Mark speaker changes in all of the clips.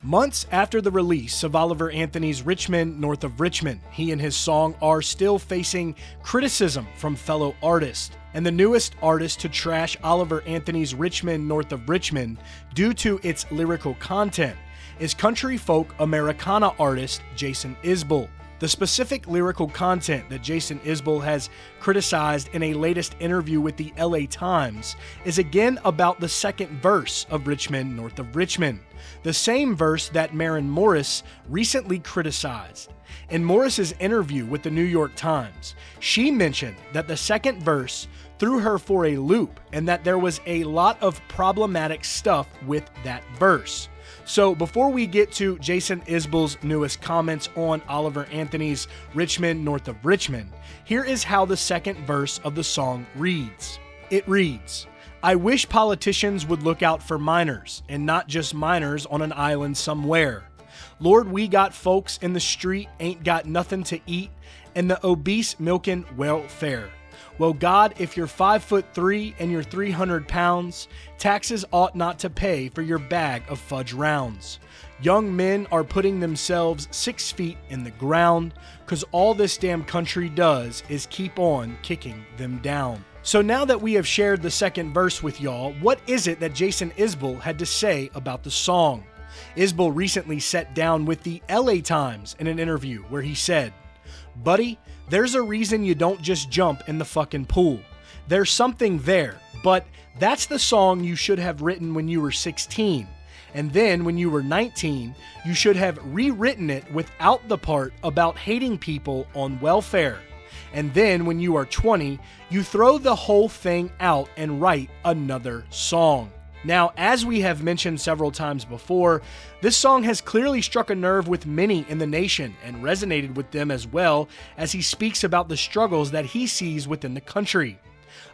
Speaker 1: Months after the release of Oliver Anthony's Men North of Richmond, he and his song are still facing criticism from fellow artists. And the newest artist to trash Oliver Anthony's Men North of Richmond due to its lyrical content is country folk Americana artist Jason Isbell. The specific lyrical content that Jason Isbell has criticized in a latest interview with the LA Times is again about the second verse of Men North of Richmond, the same verse that Maren Morris recently criticized. In Morris's interview with the New York Times, she mentioned that the second verse threw her for a loop and that there was a lot of problematic stuff with that verse. So before we get to Jason Isbell's newest comments on Oliver Anthony's Men North of Richmond, here is how the second verse of the song reads. It reads, "I wish politicians would look out for minors, and not just minors on an island somewhere. Lord, we got folks in the street ain't got nothing to eat, and the obese milking welfare. Well, God, if you're 5'3" and you're 300 pounds, taxes ought not to pay for your bag of fudge rounds. Young men are putting themselves 6 feet in the ground, 'cause all this damn country does is keep on kicking them down." So now that we have shared the second verse with y'all, what is it that Jason Isbell had to say about the song? Isbell recently sat down with the LA Times in an interview where he said, "Buddy, there's a reason you don't just jump in the fucking pool. There's something there, but that's the song you should have written when you were 16. And then when you were 19, you should have rewritten it without the part about hating people on welfare. And then when you are 20, you throw the whole thing out and write another song." Now, as we have mentioned several times before, this song has clearly struck a nerve with many in the nation and resonated with them as well, as he speaks about the struggles that he sees within the country.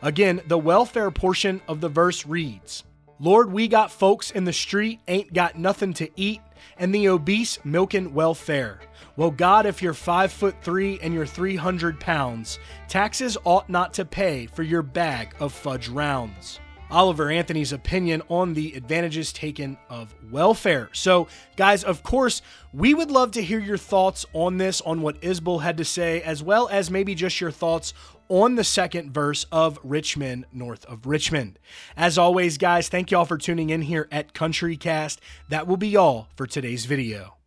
Speaker 1: Again, the welfare portion of the verse reads, "Lord, we got folks in the street ain't got nothing to eat, and the obese milking welfare. Well, God, if you're 5'3" and you're 300 pounds, taxes ought not to pay for your bag of fudge rounds." Oliver Anthony's opinion on the advantages taken of welfare. So, guys, of course, we would love to hear your thoughts on this, on what Isbell had to say, as well as maybe just your thoughts on the second verse of Men North of Richmond. As always, guys, thank y'all for tuning in here at CountryCast. That will be all for today's video.